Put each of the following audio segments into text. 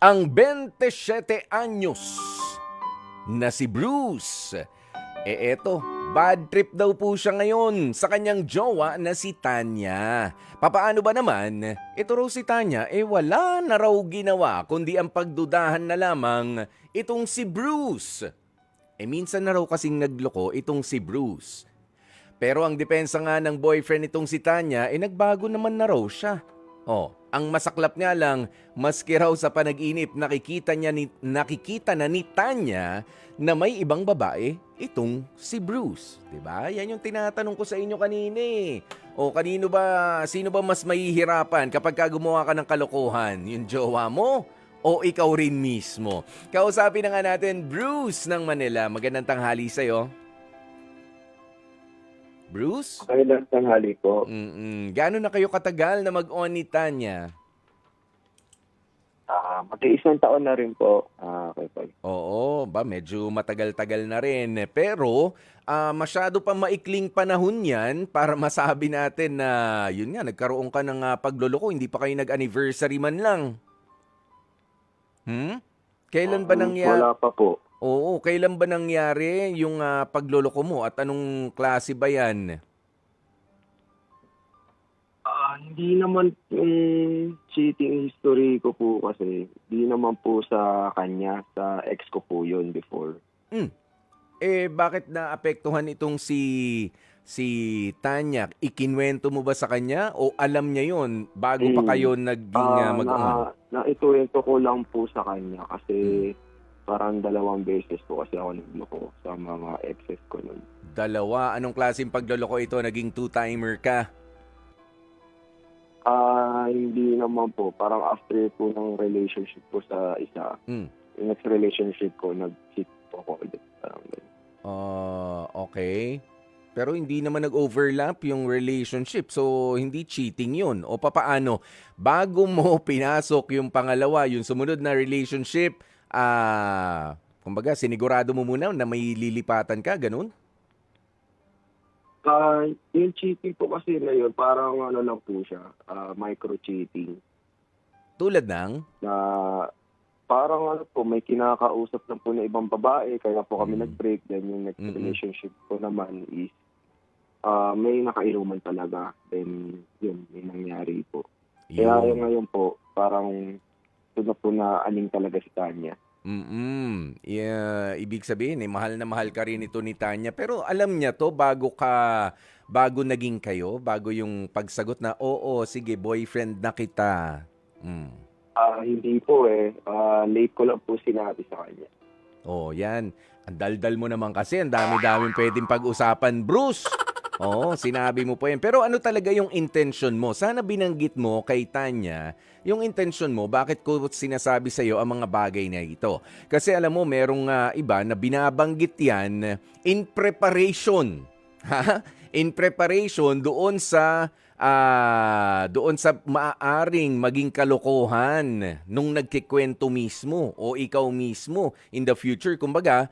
Ang 27 anyos na si Bruce. Eto, bad trip daw po siya ngayon sa kanyang jowa na si Tanya. Papaano ba naman? Ito raw si Tanya, wala na raw ginawa kundi ang pagdudahan na lamang itong si Bruce. Minsan na raw kasing nagloko itong si Bruce. Pero ang depensa nga ng boyfriend itong si Tanya, nagbago naman na raw siya. Ang masaklap nga lang, maski raw sa panaginip, nakikita na ni Tanya na may ibang babae itong si Bruce. 'Di ba? Yan yung tinatanong ko sa inyo kanina eh. Sino ba mas mahihirapan kapag gumawa ka ng kalokohan? Yung jowa mo o ikaw rin mismo? Kausapin na nga natin Bruce ng Manila. Magandang tanghali sa'yo. Bruce? Magandang tanghali po. Gaano na kayo katagal na mag-on ni Tanya? Mag-iisang taon na rin po, Kuya. Oo, medyo matagal-tagal na rin. Pero masyado pa maikling panahon yan para masabi natin na yun nga, nagkaroon ka ng pagloloko, hindi pa kayo nag-anniversary man lang. Kailan ba nangyari? Wala pa po. Oo, kailan ba nangyari yung pagloloko mo at anong klase ba yan? Hindi naman yung cheating history ko po kasi, hindi naman po sa kanya, sa ex ko po yun before. Bakit naapektuhan itong si Tanya? Ikinwento mo ba sa kanya o alam niya yon bago pa kayo naging mag-on? Naituwento ko lang po sa kanya kasi parang 2 beses po kasi ako nagloko sa mga exes ko nun. Dalawa? Anong klaseng pagloloko ito? Naging two-timer ka? Hindi naman po. Parang after po ng relationship ko sa isa, yung next relationship ko, nag-cheat po ako ulit. Parang ganun. Okay. Pero hindi naman nag-overlap yung relationship. So, hindi cheating yun. O papaano? Bago mo pinasok yung pangalawa, yung sumunod na relationship, kumbaga, sinigurado mo muna na may lilipatan ka, ganun? Yung cheating po kasi na yun, parang ano lang po siya, micro-cheating. Tulad ng? Na parang ano po, may kinakausap lang po na ibang babae, kaya po kami nag-break. Then yung next relationship ko naman is, may nakainuman talaga. Then yun, may nangyari po. Kaya yung ngayon po, parang ito na po na aning talaga si Tanya. Yeah, ibig sabihin, mahal na mahal ka rin ito ni Tanya. Pero alam niya to bago naging kayo, bago yung pagsagot na, oo, sige, boyfriend na kita. Hindi po eh. Late ko lang po sinabi sa kanya. Yan. Ang daldal mo naman kasi, ang dami-daming pwedeng pag-usapan, Bruce. Sinabi mo pa yan. Pero ano talaga yung intention mo? Sana binanggit mo kay Tanya yung intention mo, bakit ko sinasabi sa iyo ang mga bagay na ito. Kasi alam mo, merong iba na binabanggit yan in preparation. In preparation doon sa maaaring maging kalokohan nung nagkikwento mismo o ikaw mismo in the future. Kumbaga,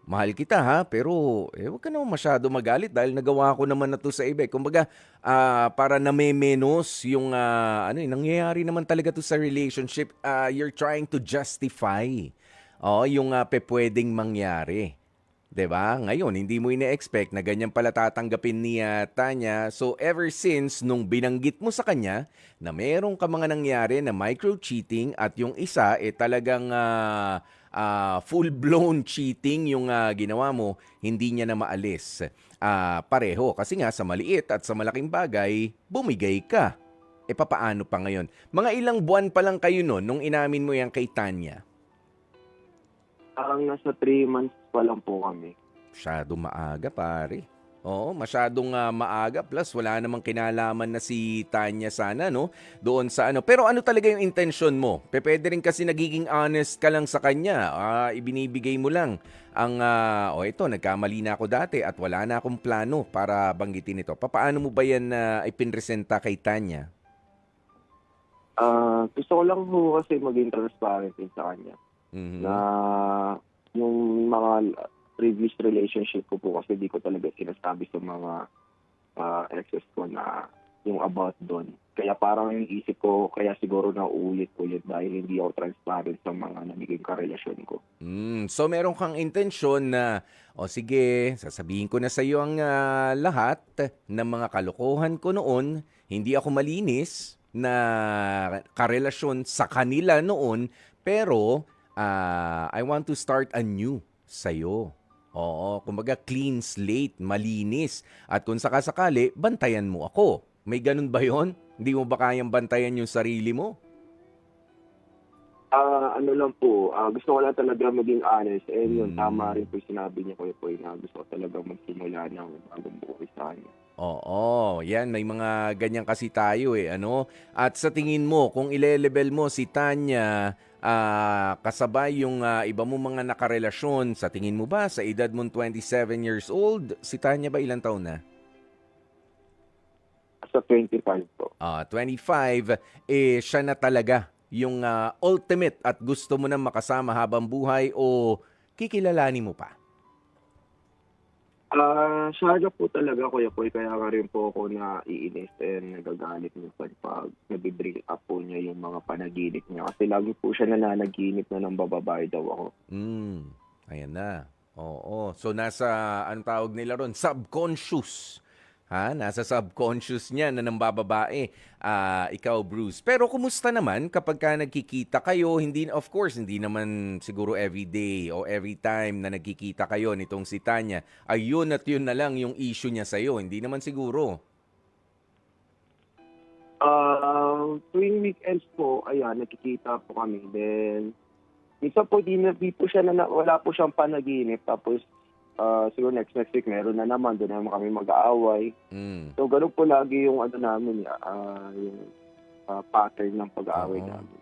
mahal kita ha, pero wag ka naman masyado magalit dahil nagawa ko naman na to sa iba. Kumbaga, para namemenos yung nangyayari naman talaga to sa relationship. You're trying to justify yung pwedeng mangyari. 'Di ba? Ngayon, hindi mo ine-expect na ganyan pala tatanggapin ni Tanya. So, ever since nung binanggit mo sa kanya na meron ka mga nangyari na micro-cheating at yung isa talagang full-blown cheating yung ginawa mo, hindi niya na maalis. Pareho. Kasi nga sa maliit at sa malaking bagay, bumigay ka. Papaano pa ngayon? Mga ilang buwan pa lang kayo nun nung inamin mo yan kay Tanya? Parang nasa 3 months pa lang po kami. Masyado maaga, pare. Masyadong maaga. Plus, wala namang kinalaman na si Tanya sana, no? Doon sa ano. Pero ano talaga yung intention mo? Pwede rin kasi nagiging honest ka lang sa kanya. Ibinibigay mo lang ang, ito, nagkamali na ako dati at wala na akong plano para banggitin ito. Paano mo ba yan ipinresenta kay Tanya? Gusto ko lang po kasi maging transparent din sa kanya. Na yung mga previous relationship ko po kasi di ko talaga sinasabi sa mga exes ko na yung about doon. Kaya parang yung isip ko, kaya siguro nauulit-ulit dahil hindi ako transparent sa mga nagiging karelasyon ko. So meron kang intensyon na, o sige, sasabihin ko na sa iyo ang lahat ng mga kalokohan ko noon, hindi ako malinis na karelasyon sa kanila noon, pero I want to start anew sa'yo. Oo, kumbaga clean slate, malinis. At kung sakasakali, bantayan mo ako. May ganun ba yon? Hindi mo ba kayang bantayan yung sarili mo? Ano lang po, gusto ko lang talaga maging honest. And yun, Hmm. tama rin po yung sinabi niya ko na gusto ko talaga magsimula ng bagong buhay sa kanya. Oo, yan may mga ganyan kasi tayo ano? At sa tingin mo kung ile-level mo si Tanya kasabay yung iba mo mga nakarelasyon, sa tingin mo ba sa edad mong 27 years old, si Tanya ba ilang taon na? Sa 25 po. 25, siya na talaga yung ultimate at gusto mo nang makasama habang buhay o kikilalanin mo pa? Siya na po talaga, Kuya Poy, kaya nga rin po ako naiinis and nagagalit minsan pag nabibring up po niya yung mga panaginip niya. Kasi lagi po siya nananaginip na ng bababae daw ako. Ayan na. Oo. So nasa, anong tawag nila ron? Subconscious. Ha? Nasa subconscious niya na ng bababae. Ikaw, Bruce. Pero kumusta naman kapag ka nagkikita kayo? Hindi, of course, hindi naman siguro every day o every time na nagkikita kayo nitong si Tanya. Ayun at yun na lang yung issue niya sa'yo. Hindi naman siguro. Tuwing weekends po, ayan, nakikita po kami. Then, minsan po, di po siya wala po siyang panaginip. Tapos, siguro next week, meron na naman. Doon naman kami mag-aaway. So, ganun po lagi yung ano namin, yung pattern ng pag-aaway Oo. namin.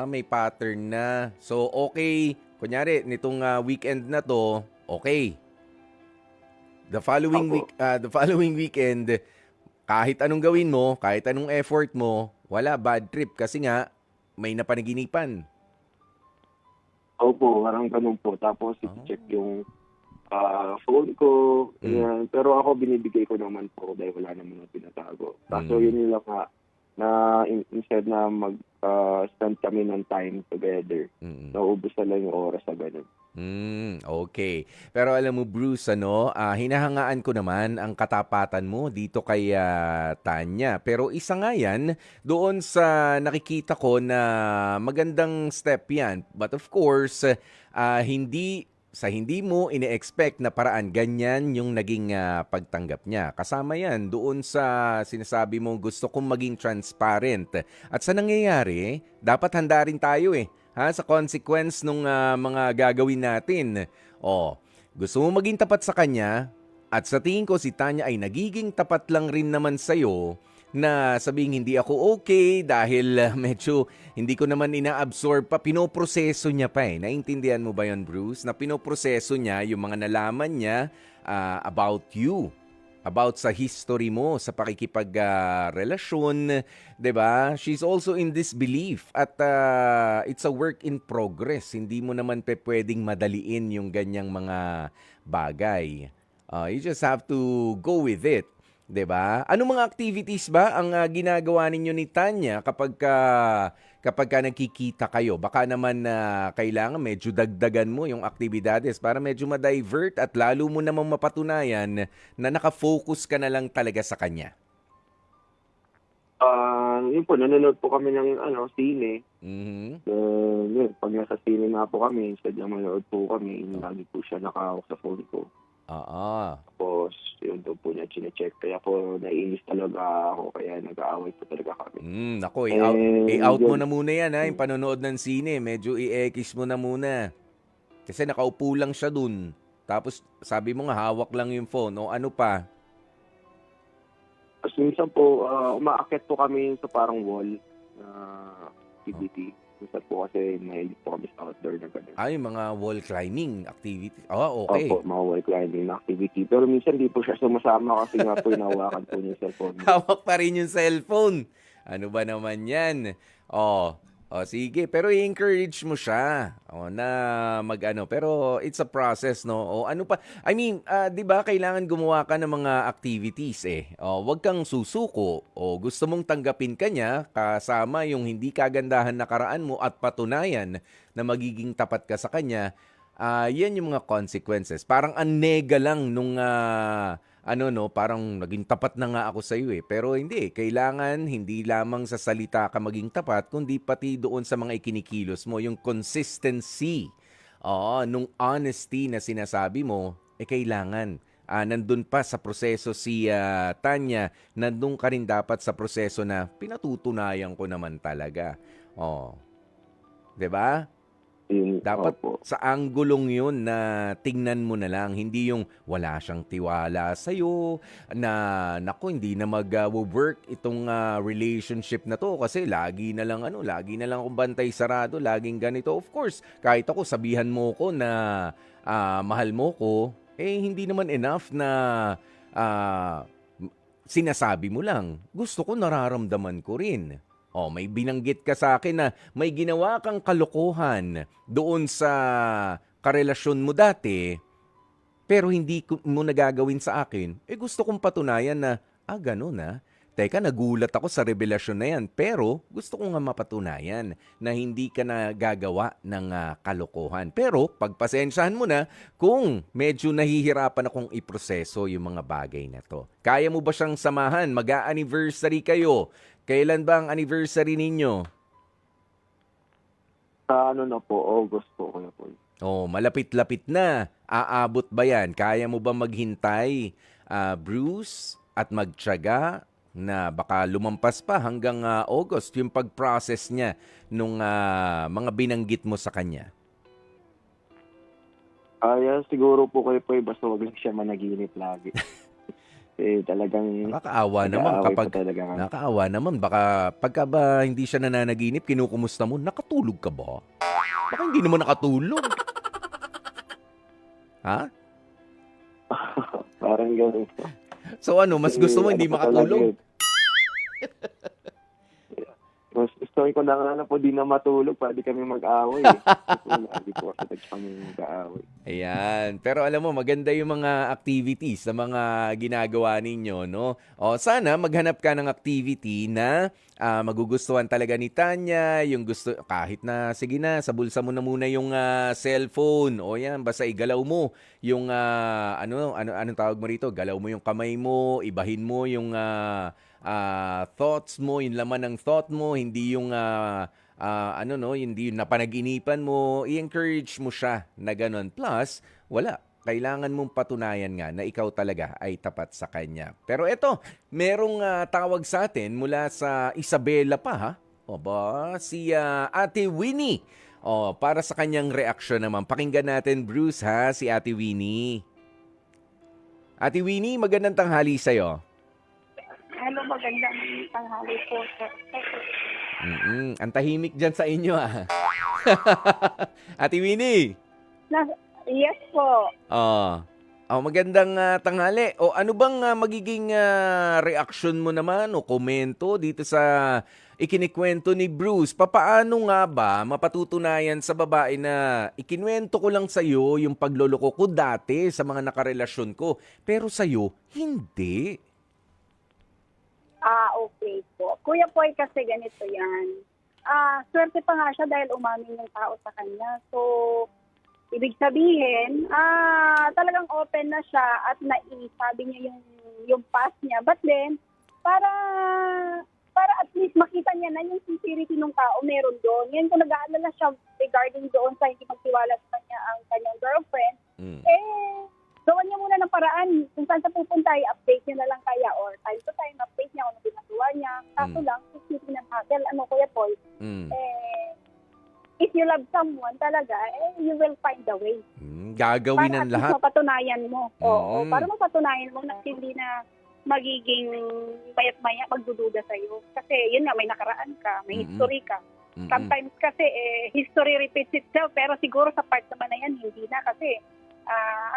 May pattern na. So, okay. Kunyari, nitong weekend na to, okay. The following Opo. the following weekend, kahit anong gawin mo, kahit anong effort mo, wala, bad trip kasi nga may napanaginipan. Opo, parang ganun po. Tapos, i-check yung phone ko. Mm. Yan. Pero ako, binibigay ko naman po dahil wala naman na pinatago. Kaso Mm. yun lang nga, na instead na mag-spend kami ng time together, Mm. naubos na lang yung oras sa ganun. Okay. Pero alam mo, Bruce, hinahangaan ko naman ang katapatan mo dito kay Tanya. Pero isa nga yan doon sa nakikita ko na magandang step yan. But of course, hindi mo ine-expect na paraan, ganyan yung naging pagtanggap niya. Kasama yan doon sa sinasabi mo, gusto kong maging transparent. At sa nangyayari, dapat handa rin tayo sa consequence ng mga gagawin natin. Gusto mo maging tapat sa kanya, at sa tingin ko si Tanya ay nagiging tapat lang rin naman sa'yo, na sabing hindi ako okay dahil medyo hindi ko naman ina-absorb pa. Pinoproseso niya pa Naintindihan mo ba yon, Bruce? Na pinoproseso niya yung mga nalaman niya about you. About sa history mo, sa pakikipag-relasyon. 'Di ba? She's also in disbelief at it's a work in progress. Hindi mo naman pwedeng madaliin yung ganyang mga bagay. You just have to go with it. 'Di ba? Anong mga activities ba ang ginagawa ninyo ni Tanya kapag ka nagkikita kayo? Baka naman kailangan medyo dagdagan mo yung aktibidades para medyo ma-divert at lalo mo namang mapatunayan na nakafocus ka na lang talaga sa kanya. Yun po, nanonood po kami ng sine. Mhm. Yun, pag nasa sine na po kami, instead na manood po kami, lagi po siya nakahawak sa phone ko. Oo. Tapos, yun doon po niya chinecheck. Kaya po, naiinis talaga ako. Kaya nag-aaway po talaga kami. Nako, And i-out mo yun, na muna yan yung panonood ng sine. Medyo i-ekis mo na muna. Kasi nakaupo lang siya dun. Tapos sabi mo nga hawak lang yung phone. O ano pa? Tapos minsan po, umaakyat po kami sa parang wall na activity. Minsan po kasi mahilig po kami sa outdoor na gano'n. Ay, mga wall climbing activity. Okay. Opo, mga wall climbing na activity. Pero minsan di po siya sumasama kasi nga po inawakan po niya yung cellphone. Hawak pa rin yung cellphone. Ano ba naman yan? O sige, pero i-encourage mo siya na mag-ano. Pero it's a process, no? O ano pa? I mean, 'di ba kailangan gumawa ka ng mga activities eh. O wag kang susuko o gusto mong tanggapin ka niya kasama yung hindi kagandahan na karaan mo at patunayan na magiging tapat ka sa kanya. Yan yung mga consequences. Parang ang nega lang nung ano no, parang naging tapat na nga ako sa iyo eh. Pero hindi, kailangan hindi lamang sa salita ka maging tapat, kundi pati doon sa mga ikinikilos mo, yung consistency. Oo, nung honesty na sinasabi mo, kailangan. Nandun pa sa proseso si Tanya, nandun ka rin dapat sa proseso na pinatutunayan ko naman talaga. Oh, 'di ba? Dapat Opo. sa anggulong yun na tingnan mo na lang, hindi yung wala siyang tiwala sa'yo, na naku, hindi na mag-work itong relationship na to kasi lagi na lang akong bantay sarado, laging ganito. Of course, kahit ako sabihan mo ko na mahal mo ko, hindi naman enough na ah, sinasabi mo lang. Gusto ko nararamdaman ko rin. May binanggit ka sa akin na may ginawa kang kalokohan doon sa karelasyon mo dati, pero hindi mo nagagawin sa akin. Gusto kong patunayan na, ganun na. Teka, nagulat ako sa revelasyon na yan, pero gusto ko nga mapatunayan na hindi ka na gagawa ng kalokohan. Pero pagpasensyahan mo na kung medyo nahihirapan akong iproseso yung mga bagay na to. Kaya mo ba siyang samahan? Mag-a-anniversary kayo. Kailan ba ang anniversary ninyo? Sa ano na po, August po ko na po. Malapit-lapit na. Aabot ba yan? Kaya mo ba maghintay, Bruce, at magtiyaga na baka lumampas pa hanggang August yung pag-process niya nung mga binanggit mo sa kanya? Siguro po kayo po, basta wag lang siya managinip lagi. Talagang Nakakaawa naman nag-aaway kapag po talaga kami. nakakaawa naman baka pagka ba hindi siya nananaginip, kinukumusta mo, nakatulog ka ba? Baka hindi naman nakatulog. Ha? Parang gano'n po. So ano, mas gusto mo hindi Ano po talaga makatulog? yun. Mas gusto ko na nga na po di na matulog, pwede kami mag-away. Lagi po kasi kami mag-aaway. Ayan. Pero alam mo, maganda yung mga activities na mga ginagawa ninyo, no? Sana maghanap ka ng activity na magugustuhan talaga ni Tanya, yung gusto, kahit na, sige na, sa bulsa mo na muna yung cellphone. Yan, basta igalaw mo yung, anong tawag mo rito? Galaw mo yung kamay mo, ibahin mo yung thoughts mo, yung laman ng thought mo, hindi yung hindi yung napanag-inipan mo, i-encourage mo siya na ganun. Plus, wala. Kailangan mong patunayan nga na ikaw talaga ay tapat sa kanya. Pero eto, merong tawag sa atin mula sa Isabela pa, ha? Si Ate Winnie. Para sa kanyang reaksyon naman. Pakinggan natin, Bruce, ha? Si Ate Winnie. Ate Winnie, magandang tanghali sa'yo. Hello, magandang tanghali po, sir. Ang tahimik dyan sa inyo, ah. Ate Winnie. Yes po. Magandang tanghali. Ano bang magiging reaksyon mo naman o komento dito sa ikinikwento ni Bruce? Papaano nga ba mapatutunayan sa babae na ikinuwento ko lang sa'yo yung pagloloko ko dati sa mga nakarelasyon ko, pero sa'yo, hindi? Okay po. Kuya Poy, kasi ganito yan. Swerte pa nga siya dahil umamin yung tao sa kanya. So, ibig sabihin, talagang open na siya at naisabi niya yung past niya. But then, para at least makita niya na yung sincerity ng tao meron doon. Ngayon kung nag-aalala siya regarding doon sa hindi magtiwala sa kanya ang kanyang girlfriend, gawan niya muna ng paraan. Kung saan siya pupunta, i-update niya na lang kaya or time to time, update niya kung ano ginagawa niya. Kaso lang, isipin ng hassle, Kuya Paul, if you love someone talaga, you will find a way. Gagawin Para ng at least lahat. mapatunayan mo. Oo, para mapatunayan mo na hindi na magiging mayat-maya magdududa sa'yo. Kasi yun nga, may nakaraan ka, may history ka. Sometimes kasi history repeats itself, pero siguro sa part naman na yan, hindi na kasi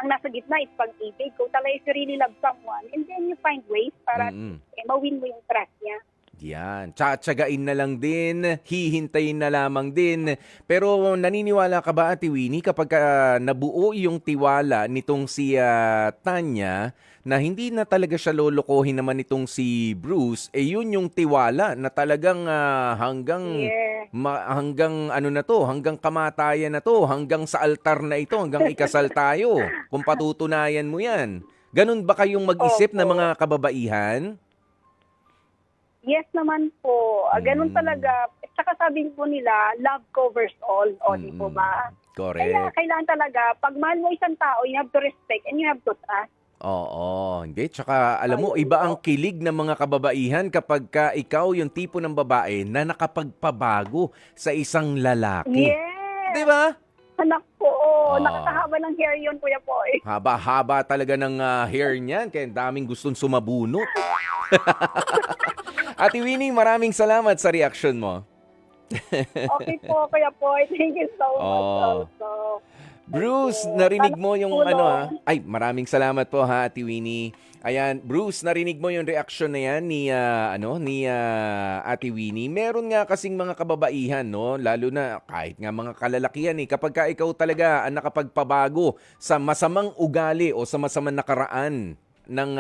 ang nasa gitna is pag-ibig. Kung talaga if you really love someone, and then you find ways para mawin mo yung trust niya. Yan, tsatsagain na lang din, hihintayin na lamang din. Pero naniniwala ka ba, Ate Winnie, kapag nabuo yung tiwala nitong si Tanya, na hindi na talaga siya lolokohin naman itong si Bruce, yun yung tiwala na talagang hanggang Yeah. hanggang ano na to, hanggang kamatayan na to, hanggang sa altar na ito, hanggang ikasal tayo. Kung patutunayan mo yan. Ganun ba kayong mag-isip na Opo. mga kababaihan? Yes naman po. Ganun talaga. Tsaka sabi po nila, love covers all. O, di po ba? Kaya Correct. kailangan talaga, pag mahal mo isang tao, you have to respect and you have to trust. Oo, hindi. Tsaka alam mo, Ayun iba po. ang kilig ng mga kababaihan kapag ka ikaw yung tipo ng babae na nakapagpabago sa isang lalaki. Yes! Di ba? Anak po, Ah. nakakahaba ng hair yun, Kuya Poy. Haba-haba talaga ng hair niyan, kaya ang daming gustong sumabunot. Ate Winnie, maraming salamat sa reaction mo. Okay po, Kuya Poy. Thank you so much Oh. also. Bruce, Thank you. narinig mo yung Tulong. Ay, maraming salamat po ha, Ate Winnie. Ayan, Bruce, narinig mo yung reaksyon na yan ni Ate Winnie. Meron nga kasing mga kababaihan, no, lalo na kahit nga mga kalalakihan kapag ka ikaw talaga ang nakapagpabago sa masamang ugali o sa masamang nakaraan ng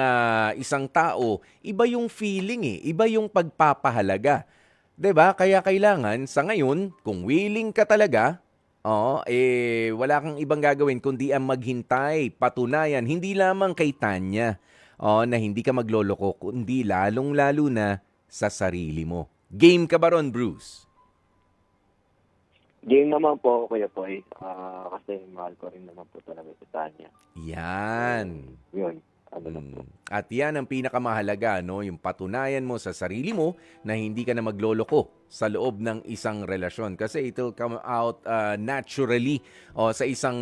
isang tao, iba yung feeling iba yung pagpapahalaga. 'Di ba? Kaya kailangan sa ngayon, kung willing ka talaga, wala kang ibang gagawin kundi ang maghintay, patunayan, hindi lamang kay Tanya, na hindi ka magloloko, kundi lalong-lalo na sa sarili mo. Game ka ba ron, Bruce? Game naman po, Kuya Poy. Kasi mahal ko rin naman po talaga si Tanya. Yan. Yun. Ano na po. At yan ang pinakamahalaga, no? Yung patunayan mo sa sarili mo na hindi ka na magloloko sa loob ng isang relasyon. Kasi it will come out naturally sa isang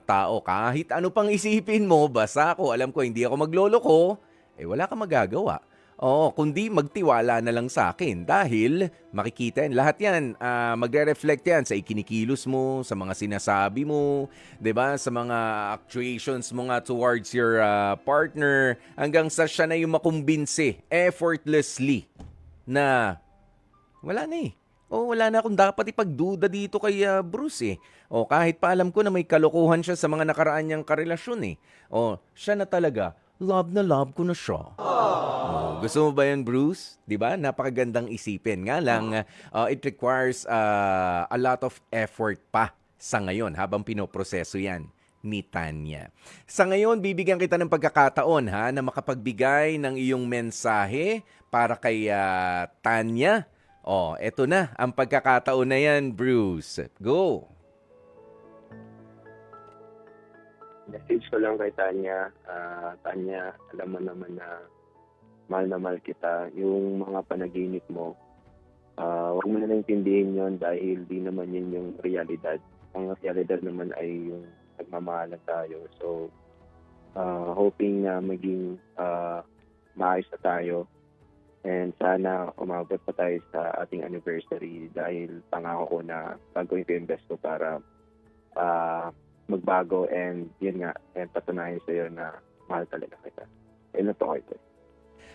tao. Kahit ano pang isipin mo, basta ako, alam ko, hindi ako magloloko, wala kang magagawa. Kundi magtiwala na lang sa akin dahil makikita yan. Lahat yan, magre-reflect yan sa ikinikilos mo, sa mga sinasabi mo, 'di ba? Sa mga actuations mo nga towards your partner hanggang sa siya na yung makumbinsi effortlessly na wala na wala na akong dapat ipagduda dito kay Bruce kahit pa alam ko na may kalokohan siya sa mga nakaraan niyang karelasyon siya na talaga, love na love ko na siya. Gusto mo ba yan, Bruce? 'Di ba? Napakagandang isipin. Nga lang, it requires a lot of effort pa sa ngayon habang pinoproseso yan ni Tanya. Sa ngayon, bibigyan kita ng pagkakataon na makapagbigay ng iyong mensahe para kay Tanya. Eto na ang pagkakataon na yan, Bruce. Go! Message ko lang kay Tanya. Tanya, alam mo naman na mahal kita. Yung mga panaginip mo, huwag mo na naintindihin yun dahil di naman yun yung realidad. Ang realidad naman ay yung nagmamahalan tayo. So, hoping na maging maayos na tayo. And sana umabot pa tayo sa ating anniversary dahil pangako ko na gagawin ko yung best ko para magbago and yun nga, and patunayan sa'yo na mahal talaga kita. Yun na po ito.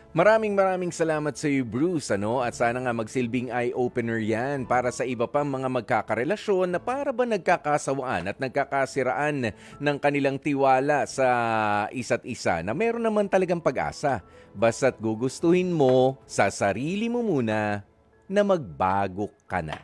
Maraming salamat sa iyo, Bruce, at sana nga magsilbing eye-opener yan para sa iba pang mga magkakarelasyon na para ba nagkakasawaan at nagkakasiraan ng kanilang tiwala sa isa't isa na meron naman talagang pag-asa. Basta't gugustuhin mo sa sarili mo muna na magbago ka na.